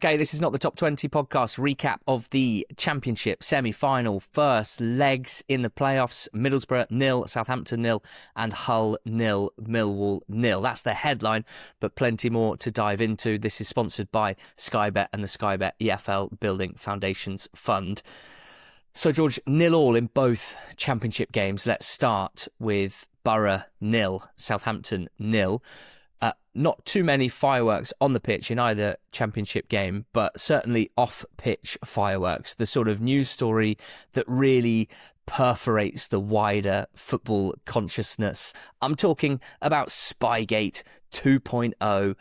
Okay, this is not the Top 20 podcast recap of the Championship semi-final first legs in the playoffs. Middlesbrough 0, Southampton 0 and Hull 0, Millwall 0. That's the headline, but plenty more to dive into. This is sponsored by Spygate and the Spygate EFL Building Foundations Fund. So, George, 0-0 in both Championship games. Let's start with Borough 0, Southampton 0. Not too many fireworks on the pitch in either Championship game, but certainly off-pitch fireworks. The sort of news story that really perforates the wider football consciousness. I'm talking about Spygate 2.0,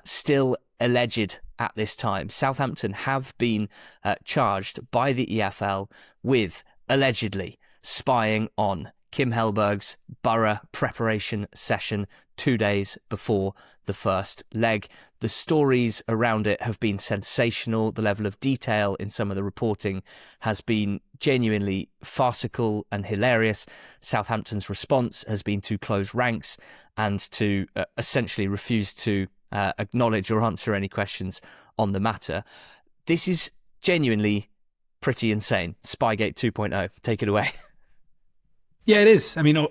still alleged at this time. Southampton have been charged by the EFL with allegedly spying on Kim Hellberg's Borough preparation session 2 days before the first leg. The stories around it have been sensational. The level of detail in some of the reporting has been genuinely farcical and hilarious. Southampton's response has been to close ranks and to essentially refuse to acknowledge or answer any questions on the matter. This is genuinely pretty insane. Spygate 2.0. Take it away. Yeah, it is. I mean,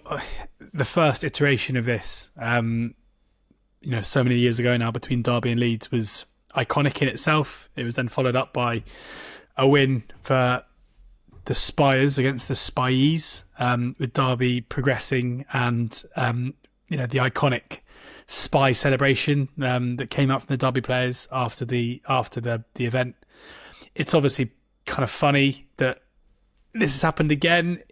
the first iteration of this, so many years ago now between Derby and Leeds was iconic in itself. It was then followed up by a win for the Spires against the Spies, with Derby progressing and, the iconic Spy celebration that came out from the Derby players after the event. It's obviously kind of funny that this has happened again.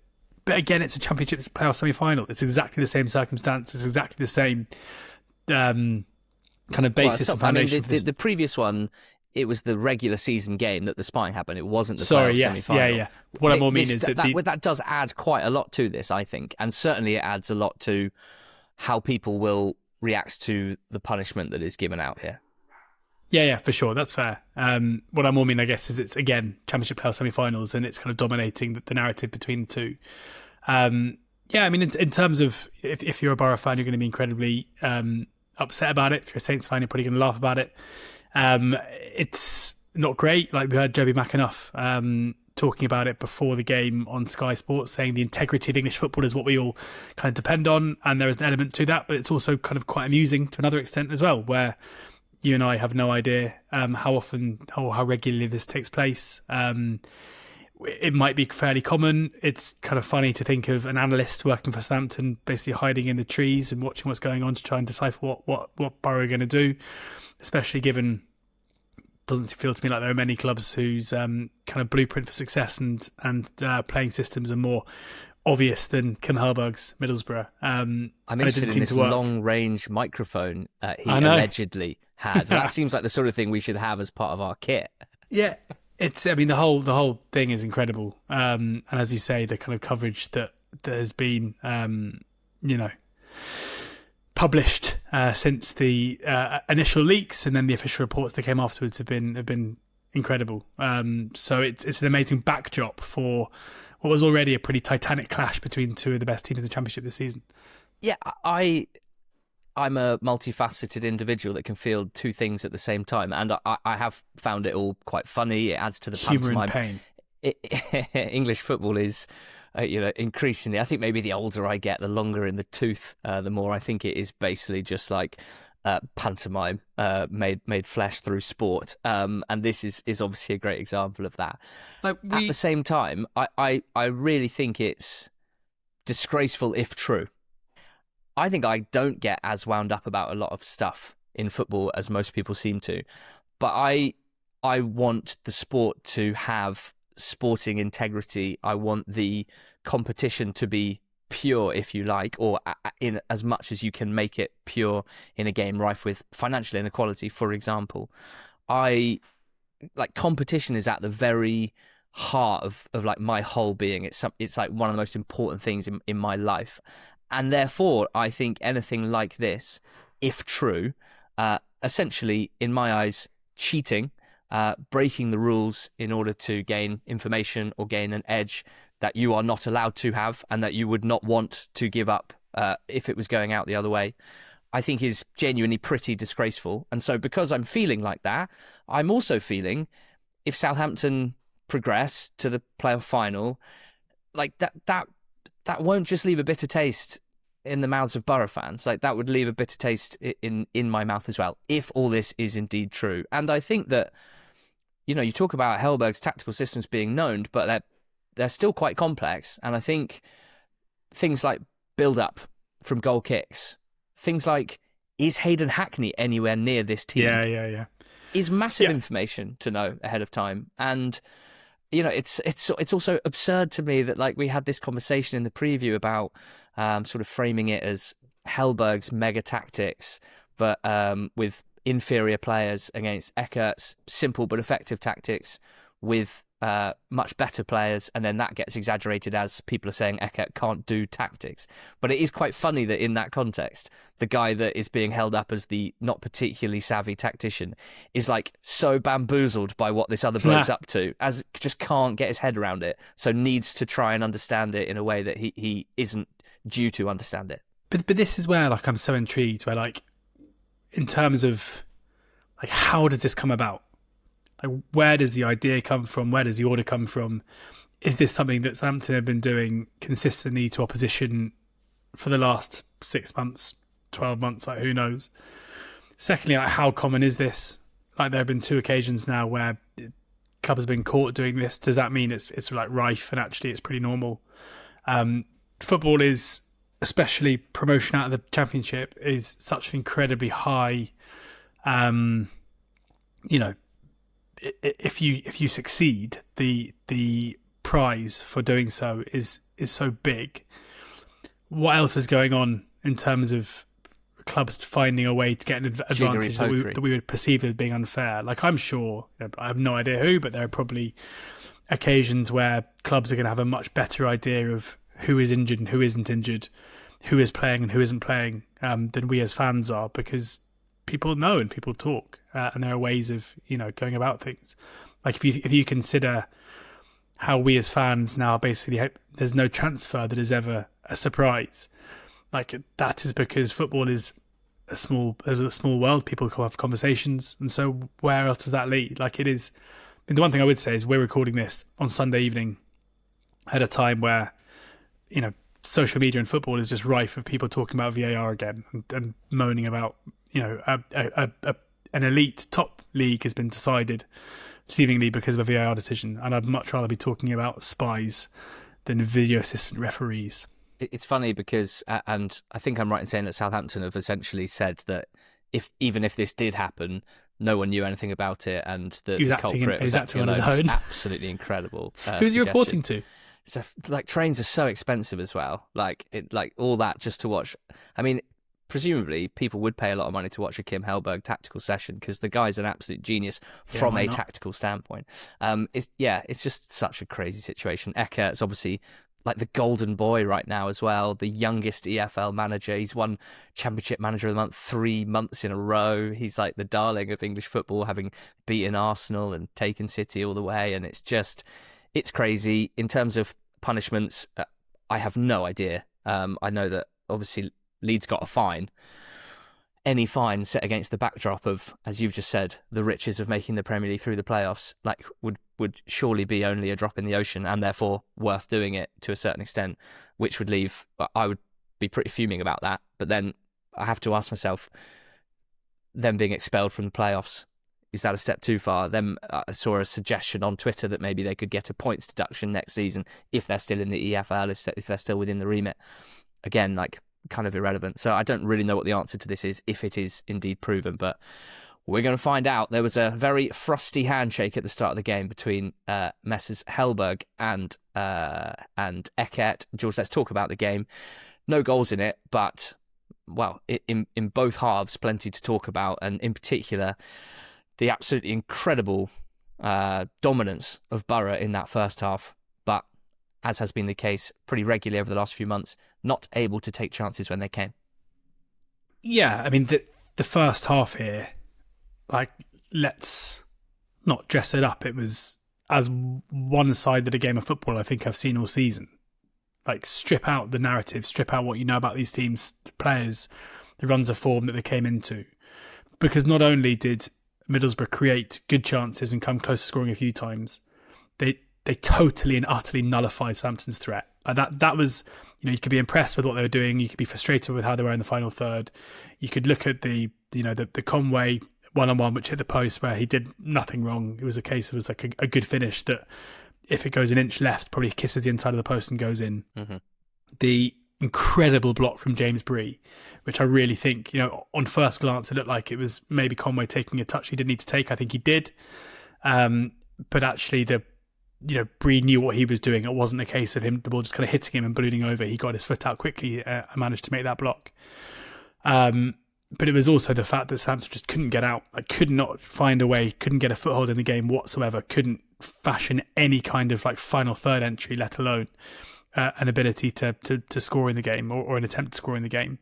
But again, it's a Championship playoff semi-final. It's exactly the same circumstance. It's exactly the same kind of basis and foundation. The previous one, it was the regular season game that the spying happened. It wasn't the playoff semi-final. Yeah. What I more mean is that does add quite a lot to this, I think, and certainly it adds a lot to how people will react to the punishment that is given out here. Yeah, for sure. That's fair. What I more mean, I guess, is it's, again, Championship playoff semi-finals and it's kind of dominating the narrative between the two. In terms of if you're a Borough fan, you're going to be incredibly upset about it. If you're a Saints fan, you're probably going to laugh about it. It's not great. Like, we heard Joby McAnuff talking about it before the game on Sky Sports, saying the integrity of English football is what we all kind of depend on. And there is an element to that, but it's also kind of quite amusing to another extent as well, where you and I have no idea how often or how regularly this takes place. It might be fairly common. It's kind of funny to think of an analyst working for Southampton basically hiding in the trees and watching what's going on to try and decipher what Borough are going to do, especially given it doesn't feel to me like there are many clubs whose kind of blueprint for success and playing systems are more obvious than Kim Hellberg's Middlesbrough. I'm interested in this long-range microphone he allegedly had. That seems like the sort of thing we should have as part of our kit. Yeah, the whole thing is incredible. And as you say, the kind of coverage that has been, published since the initial leaks and then the official reports that came afterwards have been incredible. So it's an amazing backdrop for what was already a pretty titanic clash between two of the best teams in the Championship this season. Yeah, I'm a multifaceted individual that can feel two things at the same time, and I have found it all quite funny. It adds to the humour pantomime. And pain. English football is, increasingly. I think maybe the older I get, the longer in the tooth, the more I think it is basically just like pantomime made flesh through sport. And this is obviously a great example of that. At the same time, I really think it's disgraceful if true. I think I don't get as wound up about a lot of stuff in football as most people seem to, but I want the sport to have sporting integrity. I want the competition to be pure, if you like, or in as much as you can make it pure in a game rife with financial inequality, for example. Competition is at the very heart of like my whole being. It's like one of the most important things in my life. And therefore, I think anything like this, if true, essentially, in my eyes, cheating, breaking the rules in order to gain information or gain an edge that you are not allowed to have and that you would not want to give up if it was going out the other way. I think is genuinely pretty disgraceful. And so because I'm feeling like that, I'm also feeling if Southampton progress to the playoff final, like that won't just leave a bitter taste in the mouths of Borough fans. Like that would leave a bitter taste in my mouth as well, if all this is indeed true. And I think that, you know, you talk about Hellberg's tactical systems being known, but they're still quite complex. And I think things like build-up from goal kicks, things like, is Hayden Hackney anywhere near this team? Yeah. Is massive information to know ahead of time. And, you know, it's also absurd to me that, like, we had this conversation in the preview about sort of framing it as Hellberg's mega tactics, but with inferior players against Eckert's simple but effective tactics with much better players, and then that gets exaggerated as people are saying Eckert can't do tactics. But it is quite funny that in that context, the guy that is being held up as the not particularly savvy tactician is like so bamboozled by what this other bloke's up to, as just can't get his head around it, so needs to try and understand it in a way that he isn't due to understand it. But this is where, like, I'm so intrigued, where, like, in terms of, like, how does this come about? Like, where does the idea come from? Where does the order come from? Is this something that Southampton have been doing consistently to opposition for the last 6 months, 12 months? Like, who knows? Secondly, like, how common is this? Like, there have been 2 occasions now where the club has been caught doing this. Does that mean it's like rife and actually it's pretty normal? Football is, especially promotion out of the Championship, is such an incredibly high, you know, if you succeed, the prize for doing so is so big. What else is going on in terms of clubs finding a way to get an advantage that we would perceive as being unfair? Like, I'm sure, I have no idea who, but there are probably occasions where clubs are going to have a much better idea of who is injured and who isn't injured, who is playing and who isn't playing, than we as fans are, because people know and people talk, and there are ways of, you know, going about things. Like, if you consider how we as fans now basically there's no transfer that is ever a surprise. Like, that is because football is a small world. People have conversations, and so where else does that lead? Like, it is. And the one thing I would say is we're recording this on Sunday evening at a time where, you know, social media and football is just rife with people talking about VAR again and moaning about, you know, an elite top league has been decided seemingly because of a VAR decision, and I'd much rather be talking about spies than video assistant referees. It's funny because, and I think I'm right in saying that Southampton have essentially said that even if this did happen, no one knew anything about it, and the culprit was acting on his own. Absolutely incredible. Who's he reporting to? So, like, trains are so expensive as well. Like all that just to watch. I mean, presumably people would pay a lot of money to watch a Kim Hellberg tactical session because the guy's an absolute genius from a tactical standpoint. It's just such a crazy situation. Eckert's obviously like the golden boy right now as well, the youngest EFL manager. He's won Championship Manager of the Month 3 months in a row. He's like the darling of English football, having beaten Arsenal and taken City all the way. And it's crazy. In terms of punishments, I have no idea. I know that obviously Leeds got a fine. Any fine set against the backdrop of, as you've just said, the riches of making the Premier League through the playoffs, like would surely be only a drop in the ocean, and therefore worth doing it to a certain extent, which would leave, I would be pretty fuming about that. But then I have to ask myself, them being expelled from the playoffs, is that a step too far? I saw a suggestion on Twitter that maybe they could get a points deduction next season if they're still in the EFL, if they're still within the remit. Again, like, kind of irrelevant. So I don't really know what the answer to this is, if it is indeed proven, but we're going to find out. There was a very frosty handshake at the start of the game between Messrs Hellberg and Eckert. George, let's talk about the game. No goals in it, but, well, in both halves, plenty to talk about, and in particular, the absolutely incredible dominance of Borough in that first half, but as has been the case pretty regularly over the last few months, not able to take chances when they came. Yeah, I mean, the first half here, like, let's not dress it up. It was as one-sided a game of football I think I've seen all season. Like, strip out the narrative, strip out what you know about these teams, the players, the runs of form that they came into. Because not only did Middlesbrough create good chances and come close to scoring a few times, they totally and utterly nullified Southampton's threat. That was, you could be impressed with what they were doing. You could be frustrated with how they were in the final third. You could look at the Conway one-on-one which hit the post where he did nothing wrong. It was like a good finish that, if it goes an inch left, probably kisses the inside of the post and goes in. Mm-hmm. The incredible block from James Bree, which I really think, on first glance, it looked like it was maybe Conway taking a touch he didn't need to take. I think he did. But actually, Bree knew what he was doing. It wasn't a case of the ball just kind of hitting him and ballooning over. He got his foot out quickly and managed to make that block. But it was also the fact that Southampton just couldn't get out, could not find a way, couldn't get a foothold in the game whatsoever, couldn't fashion any kind of final third entry, let alone an ability to score in the game or an attempt to score in the game.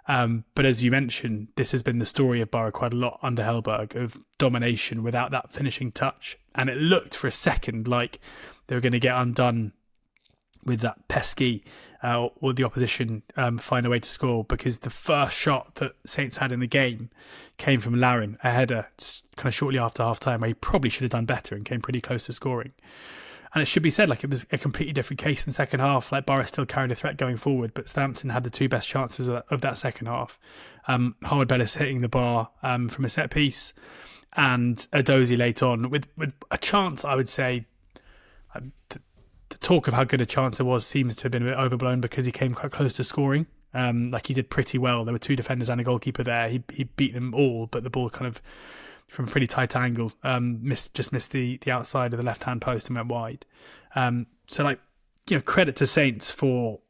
But as you mentioned, this has been the story of Borough quite a lot under Hellberg, of domination without that finishing touch. And it looked for a second like they were going to get undone with that pesky or the opposition find a way to score, because the first shot that Saints had in the game came from Larin, a header, just kind of shortly after half-time, where he probably should have done better and came pretty close to scoring. And it should be said, it was a completely different case in the second half. Borough still carried a threat going forward, but Southampton had the two best chances of that second half. Howard Bellis hitting the bar from a set piece, and Edozie late on with a chance, I would say. The talk of how good a chance it was seems to have been a bit overblown, because he came quite close to scoring. He did pretty well. There were two defenders and a goalkeeper there. He beat them all, but the ball kind of, from a pretty tight angle, missed the outside of the left-hand post and went wide. Credit to Saints for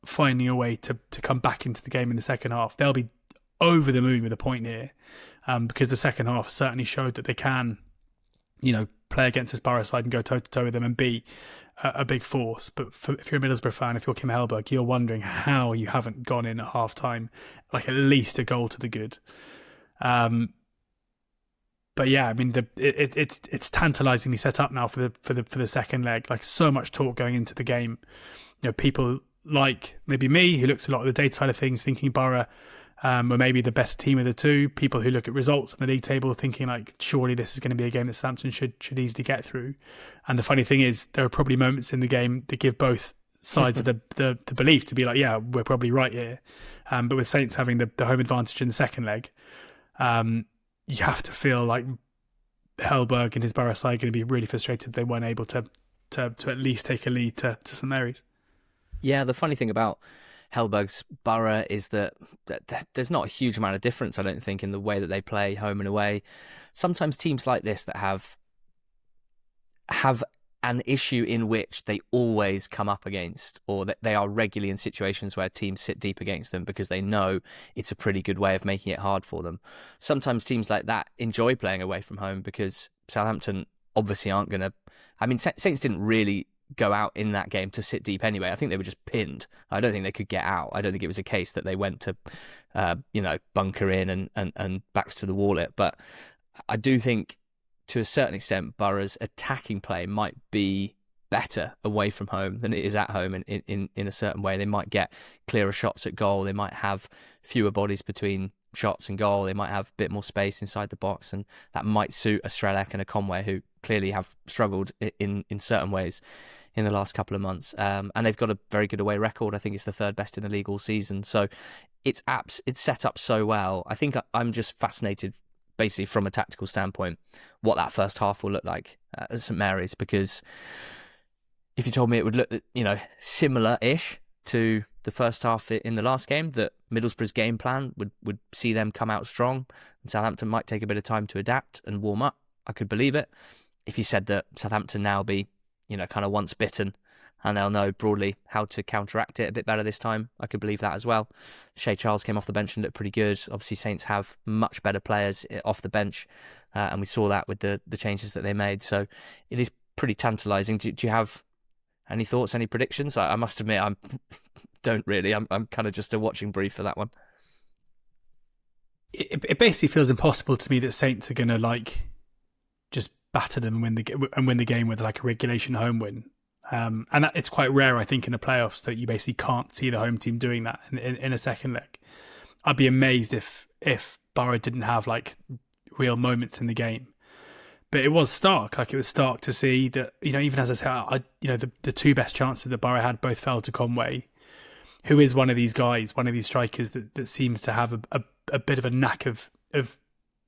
finding a way to come back into the game in the second half. They'll be over the moon with a point here, because the second half certainly showed that they can, play against this Borough side and go toe-to-toe with them and be a big force. But if you're a Middlesbrough fan, if you're Kim Hellberg, you're wondering how you haven't gone in at half-time, at least a goal to the good. But yeah, it's tantalisingly set up now for the second leg. So much talk going into the game. People like maybe me, who looks a lot at the data side of things, thinking Borough were maybe the best team of the two. People who look at results on the league table, thinking surely this is going to be a game that Southampton should easily get through. And the funny thing is, there are probably moments in the game that give both sides of the belief to be yeah, we're probably right here. But with Saints having the home advantage in the second leg, you have to feel like Hellberg and his Borough side are going to be really frustrated they weren't able to at least take a lead to St Mary's. Yeah, the funny thing about Hellberg's Borough is that there's not a huge amount of difference, I don't think, in the way that they play home and away. Sometimes teams like this that have an issue in which they always come up against, or that they are regularly in situations where teams sit deep against them because they know it's a pretty good way of making it hard for them. Sometimes teams like that enjoy playing away from home, because Southampton obviously aren't going to... Saints didn't really go out in that game to sit deep anyway. I think they were just pinned. I don't think they could get out. I don't think it was a case that they went to, bunker in and backs to the wall it. But I do think, to a certain extent, Borough's attacking play might be better away from home than it is at home in a certain way. They might get clearer shots at goal. They might have fewer bodies between shots and goal. They might have a bit more space inside the box, and that might suit a Strelec and a Conway, who clearly have struggled in certain ways in the last couple of months. And they've got a very good away record. I think it's the third best in the league all season. So it's set up so well. I think I'm just fascinated, basically from a tactical standpoint, what that first half will look like at St Mary's, because if you told me it would look, similar-ish to the first half in the last game, that Middlesbrough's game plan would see them come out strong and Southampton might take a bit of time to adapt and warm up, I could believe it. If you said that Southampton now be, kind of once bitten and they'll know broadly how to counteract it a bit better this time, I could believe that as well. Shea Charles came off the bench and looked pretty good. Obviously, Saints have much better players off the bench, and we saw that with the changes that they made. So it is pretty tantalising. Do you have any thoughts, any predictions? I must admit, I don't really. I'm kind of just a watching brief for that one. It basically feels impossible to me that Saints are going to just batter them and win the game with a regulation home win. And it's quite rare, I think, in the playoffs that you basically can't see the home team doing that in a second leg. I'd be amazed if Borough didn't have like real moments in the game. But it was stark. Like, it was stark to see that, even as I said, the two best chances that Borough had both fell to Conway, who is one of these guys, one of these strikers that seems to have a bit of a knack of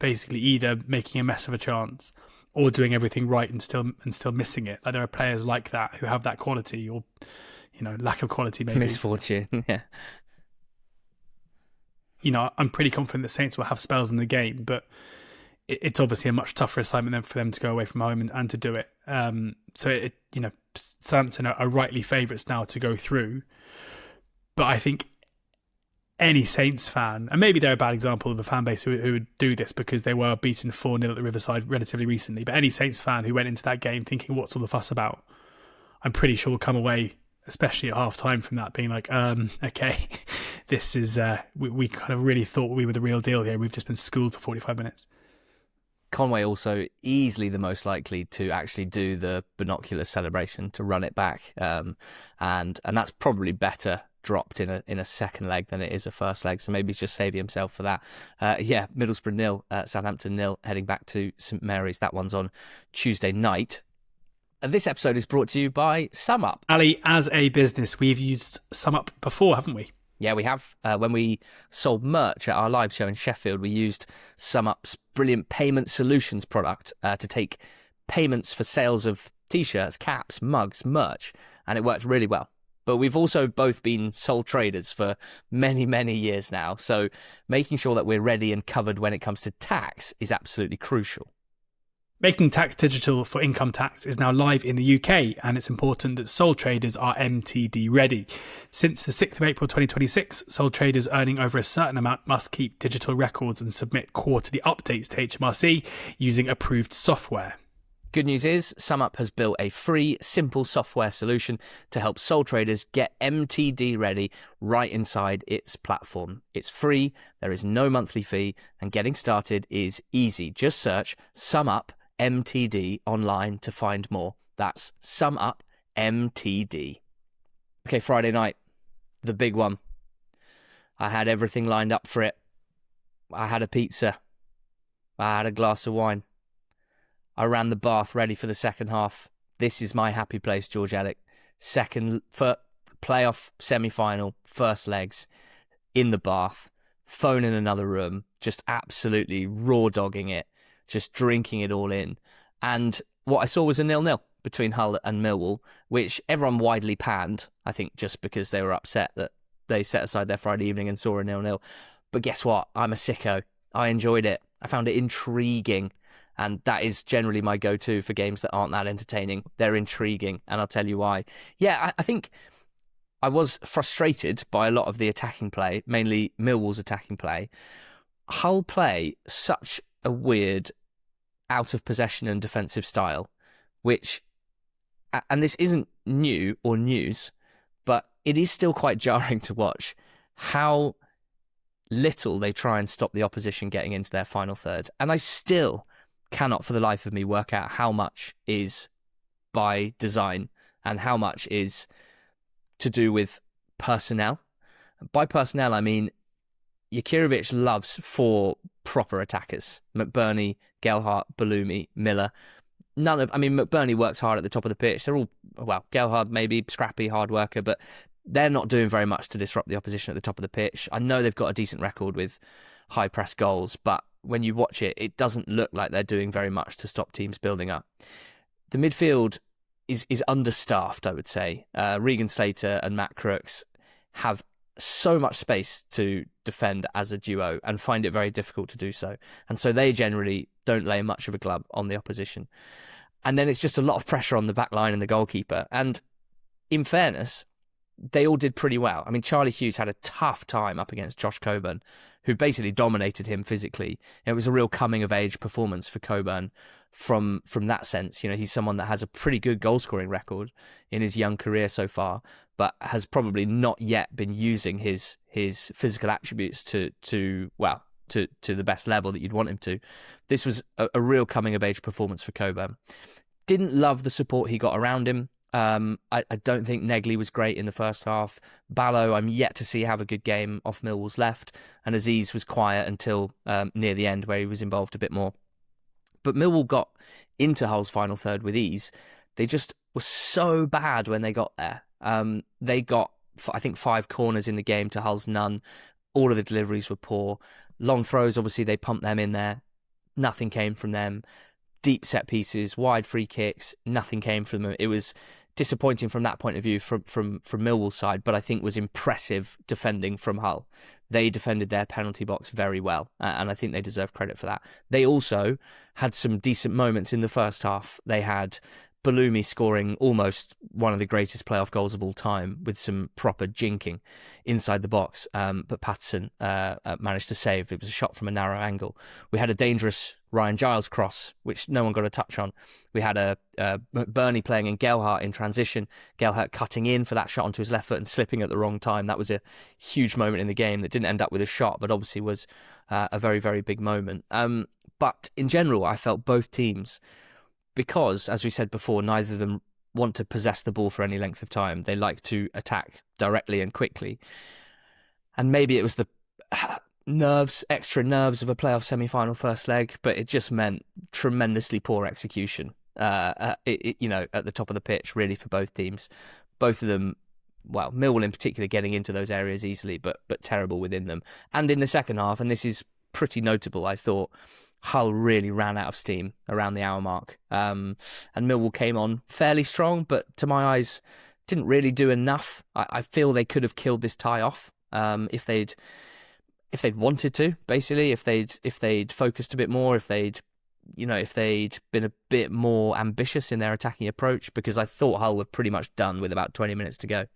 basically either making a mess of a chance or doing everything right and still missing it. Like, there are players like that who have that quality, or lack of quality, maybe misfortune. Yeah. I'm pretty confident the Saints will have spells in the game, but it's obviously a much tougher assignment than for them to go away from home and to do it. So Southampton are rightly favourites now to go through. But I think any Saints fan, and maybe they're a bad example of a fan base who would do this because they were beaten 4-0 at the Riverside relatively recently, but any Saints fan who went into that game thinking, what's all the fuss about? I'm pretty sure will come away, especially at half-time, from that being like, okay, this is, we kind of really thought we were the real deal here. We've just been schooled for 45 minutes. Conway also easily the most likely to actually do the binocular celebration, to run it back, and that's probably better dropped in a second leg than it is a first leg, so maybe he's just saving himself for that. Middlesbrough 0, Southampton 0, heading back to St Mary's. That one's on Tuesday night. This episode is brought to you by SumUp. Ali, as a business, we've used SumUp before, haven't we? Yeah, we have. When we sold merch at our live show in Sheffield, we used SumUp's brilliant payment solutions product to take payments for sales of t-shirts, caps, mugs, merch, and it worked really well. But we've also both been sole traders for many, many years now, so making sure that we're ready and covered when it comes to tax is absolutely crucial. Making tax digital for income tax is now live in the UK, and it's important that sole traders are MTD ready. Since the 6th of April 2026, sole traders earning over a certain amount must keep digital records and submit quarterly updates to HMRC using approved software. Good news is, SumUp has built a free, simple software solution to help sole traders get MTD ready right inside its platform. It's free, there is no monthly fee, and getting started is easy. Just search SumUp MTD online to find more. That's SumUp MTD. Okay, Friday night, the big one. I had everything lined up for it. I had a pizza. I had a glass of wine. I ran the bath ready for the second half. This is my happy place, George Alec. Second for playoff semi-final, first legs, in the bath, phone in another room, just absolutely raw dogging it, just drinking it all in. And what I saw was a 0-0 between Hull and Millwall, which everyone widely panned, I think just because they were upset that they set aside their Friday evening and saw a 0-0. But guess what? I'm a sicko. I enjoyed it. I found it intriguing. And that is generally my go-to for games that aren't that entertaining. They're intriguing, and I'll tell you why. Yeah, I think I was frustrated by a lot of the attacking play, mainly Millwall's attacking play. Hull play such a weird out-of-possession and defensive style, which, and this isn't new or news, but it is still quite jarring to watch how little they try and stop the opposition getting into their final third. And I still cannot for the life of me work out how much is by design and how much is to do with personnel. By personnel, I mean Jakirovic loves 4 proper attackers. McBurney, Gelhardt, Bellumi, Miller. McBurney works hard at the top of the pitch. They're all, Gelhardt maybe, scrappy, hard worker, but they're not doing very much to disrupt the opposition at the top of the pitch. I know they've got a decent record with high press goals, but when you watch it, it doesn't look like they're doing very much to stop teams building up. The midfield is understaffed, I would say. Regan Slater and Matt Crooks have so much space to defend as a duo and find it very difficult to do so. And so they generally don't lay much of a glove on the opposition. And then it's just a lot of pressure on the back line and the goalkeeper. And in fairness, they all did pretty well. I mean, Charlie Hughes had a tough time up against Josh Coburn, who basically dominated him physically. It was a real coming-of-age performance for Coburn from that sense. He's someone that has a pretty good goal-scoring record in his young career so far, but has probably not yet been using his physical attributes to the best level that you'd want him to. This was a real coming-of-age performance for Coburn. Didn't love the support he got around him. I don't think Negley was great in the first half. Ballo, I'm yet to see have a good game off Millwall's left, and Aziz was quiet until near the end, where he was involved a bit more. But Millwall got into Hull's final third with ease. They just were so bad when they got there. They got, I think, 5 corners in the game to Hull's none. All of the deliveries were poor. Long throws, obviously, they pumped them in there. Nothing came from them. Deep set pieces, wide free kicks, nothing came from them. It was disappointing from that point of view from Millwall's side, but I think was impressive defending from Hull. They defended their penalty box very well, and I think they deserve credit for that. They also had some decent moments in the first half. They had Balumi scoring almost one of the greatest playoff goals of all time with some proper jinking inside the box, but Patterson managed to save. It was a shot from a narrow angle. We had a dangerous Ryan Giles cross, which no one got a touch on. We had a McBurney playing in Gelhardt in transition, Gelhardt cutting in for that shot onto his left foot and slipping at the wrong time. That was a huge moment in the game that didn't end up with a shot, but obviously was a very, very big moment. But in general, I felt both teams, because, as we said before, neither of them want to possess the ball for any length of time. They like to attack directly and quickly. And maybe it was the extra nerves of a playoff semi-final first leg, but it just meant tremendously poor execution, at the top of the pitch, really, for both teams. Both of them, well, Millwall in particular, getting into those areas easily, but terrible within them. And in the second half, and this is pretty notable, I thought, Hull really ran out of steam around the hour mark. And Millwall came on fairly strong, but to my eyes, didn't really do enough. I feel they could have killed this tie off if they'd wanted to, basically, if they'd focused a bit more, if they'd been a bit more ambitious in their attacking approach, because I thought Hull were pretty much done with about 20 minutes to go.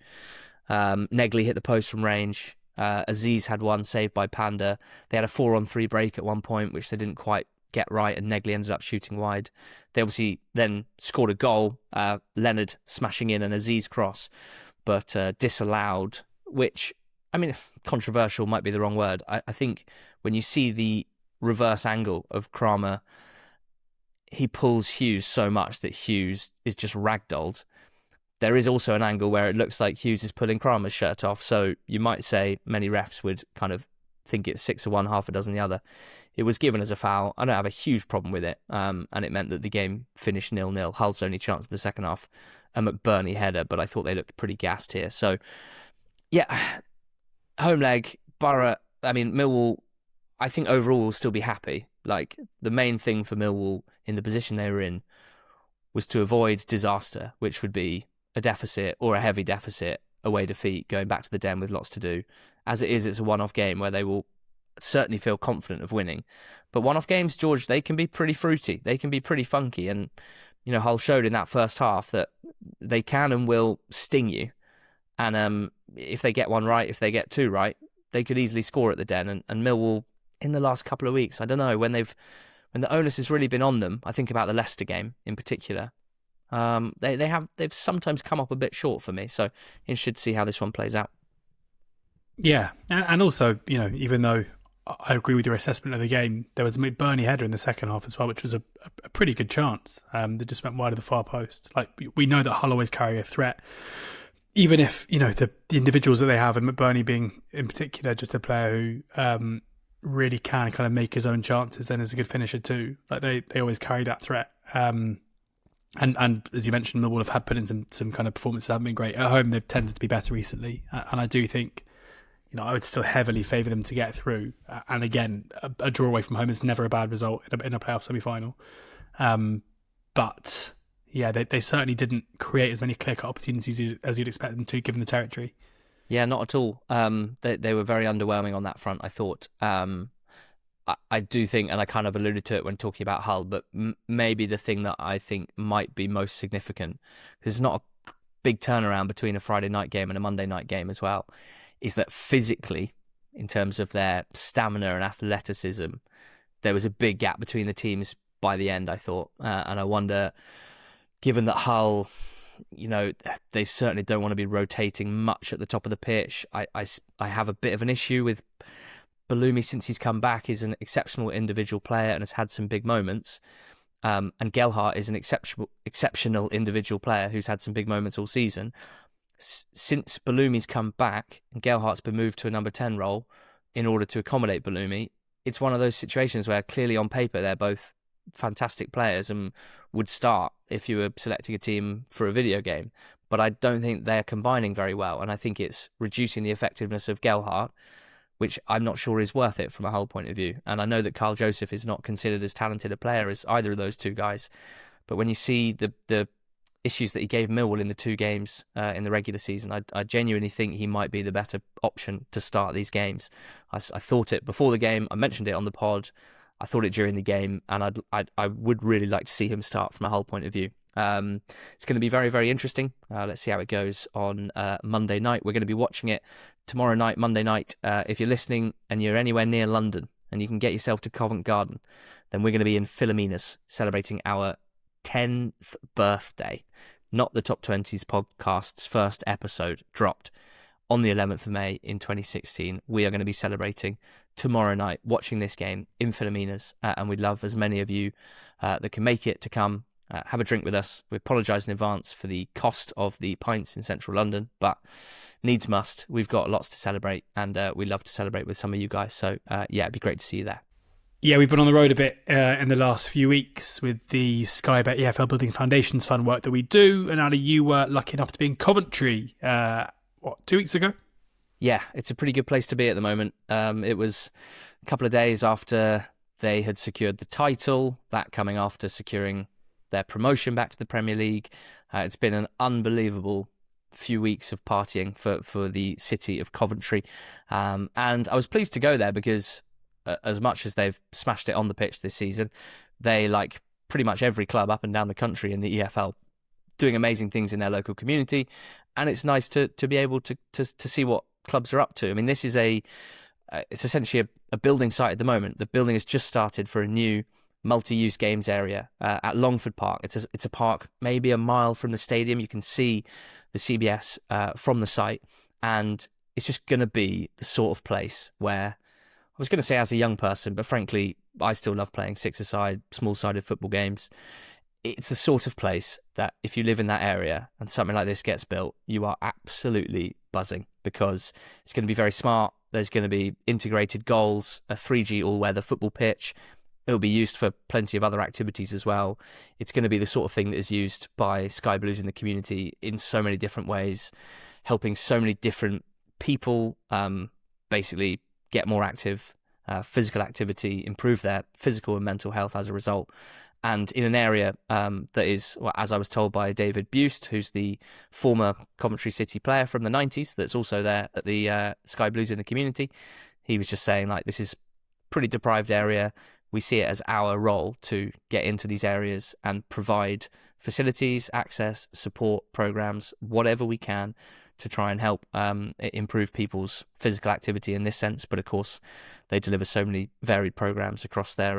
Negley hit the post from range. Aziz had one saved by Panda. They had a 4-on-3 break at one point, which they didn't quite get right, and Negley ended up shooting wide. They obviously then scored a goal, Leonard smashing in an Aziz cross, but disallowed, which, I mean, controversial might be the wrong word. I think when you see the reverse angle of Kramer, he pulls Hughes so much that Hughes is just ragdolled. There is also an angle where it looks like Hughes is pulling Kramer's shirt off, so you might say many refs would kind of think it's 6 of one, half a dozen the other. It was given as a foul. I don't have a huge problem with it, and it meant that the game finished 0-0. Hull's only chance in the second half, a McBurney header, but I thought they looked pretty gassed here. So, yeah, home leg, Borough, I mean, Millwall, I think overall will still be happy. Like, the main thing for Millwall in the position they were in was to avoid disaster, which would be a deficit or a heavy deficit, away defeat, going back to the Den with lots to do. As it is, it's a one-off game where they will certainly feel confident of winning. But one-off games, George, they can be pretty fruity. They can be pretty funky. And, you know, Hull showed in that first half that they can and will sting you. And if they get one right, if they get 2 right, they could easily score at the Den. And Millwall, in the last couple of weeks, I don't know, when the onus has really been on them, I think about the Leicester game in particular, they've sometimes come up a bit short for me, so interested to see how this one plays out. Yeah, and also, you know, even though I agree with your assessment of the game, there was a McBurney header in the second half as well, which was a pretty good chance. That just went wide of the far post. Like, we know that Hull always carry a threat, even if, you know, the individuals that they have, and McBurney being in particular just a player who really can kind of make his own chances and is a good finisher too. Like, they always carry that threat. And as you mentioned, Millwall have had put in some kind of performances that haven't been great. At home, they've tended to be better recently. And I do think, you know, I would still heavily favour them to get through. And again, a draw away from home is never a bad result in a playoff semi-final. But yeah, they certainly didn't create as many clear-cut opportunities as you'd expect them to, given the territory. Yeah, not at all. They were very underwhelming on that front, I thought. I do think, and I kind of alluded to it when talking about Hull, but maybe the thing that I think might be most significant, because it's not a big turnaround between a Friday night game and a Monday night game as well, is that physically, in terms of their stamina and athleticism, there was a big gap between the teams by the end, I thought. And I wonder, given that Hull, you know, they certainly don't want to be rotating much at the top of the pitch, I have a bit of an issue with Balumi since he's come back. He's an exceptional individual player and has had some big moments. and Gelhardt is an exceptional individual player who's had some big moments all season. Since Baloumi's come back and Gelhardt's been moved to a number 10 role in order to accommodate Baloumi, it's one of those situations where clearly on paper they're both fantastic players and would start if you were selecting a team for a video game. But I don't think they're combining very well, and I think it's reducing the effectiveness of Gelhardt, which I'm not sure is worth it from a Hull point of view. And I know that Carl Joseph is not considered as talented a player as either of those two guys. But when you see the issues that he gave Millwall in the 2 games in the regular season, I genuinely think he might be the better option to start these games. I thought it before the game. I mentioned it on the pod. I thought it during the game, and I would really like to see him start from a Hull point of view. It's going to be very, very interesting. Let's see how it goes on Monday night. We're going to be watching it tomorrow night, Monday night. If you're listening and you're anywhere near London and you can get yourself to Covent Garden, then we're going to be in Philomena's celebrating our 10th birthday. Not the Top 20s podcast's first episode dropped on the 11th of May in 2016. We are going to be celebrating tomorrow night, watching this game in Philomena's, and we'd love as many of you that can make it to come have a drink with us. We apologise in advance for the cost of the pints in central London, but needs must. We've got lots to celebrate, and we'd love to celebrate with some of you guys. So, yeah, it'd be great to see you there. Yeah, we've been on the road a bit in the last few weeks with the Skybet EFL Building Foundations Fund work that we do. And Ali, you were lucky enough to be in Coventry, 2 weeks ago? Yeah, it's a pretty good place to be at the moment. It was a couple of days after they had secured the title, that coming after securing their promotion back to the Premier League. It's been an unbelievable few weeks of partying for the city of Coventry. And I was pleased to go there because as much as they've smashed it on the pitch this season, they, like pretty much every club up and down the country in the EFL, doing amazing things in their local community. And it's nice to be able to see what clubs are up to. I mean, this is it's essentially a building site at the moment. The building has just started for a new multi-use games area at Longford Park. It's a park maybe a mile from the stadium. You can see the CBS from the site, and it's just going to be the sort of place where, I was going to say as a young person, but frankly, I still love playing six-a-side, small-sided football games. It's the sort of place that if you live in that area and something like this gets built, you are absolutely buzzing, because it's going to be very smart. There's going to be integrated goals, a 3G all-weather football pitch. It'll be used for plenty of other activities as well. It's going to be the sort of thing that is used by Sky Blues in the community in so many different ways, helping so many different people basically get more active, physical activity, improve their physical and mental health as a result. And in an area that is, well, as I was told by David Buist, who's the former Coventry City player from the 90s, that's also there at the Sky Blues in the community, he was just saying, like, this is a pretty deprived area. We see it as our role to get into these areas and provide facilities, access, support, programs, whatever we can to try and help improve people's physical activity in this sense. But of course, they deliver so many varied programs across their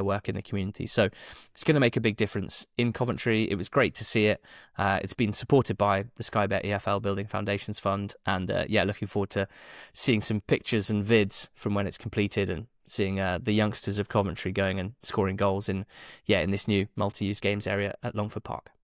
work in the community. So it's going to make a big difference in Coventry. It was great to see it. It's been supported by the Skybet EFL Building Foundations Fund, and looking forward to seeing some pictures and vids from when it's completed, and seeing the youngsters of Coventry going and scoring goals in this new multi-use games area at Longford Park.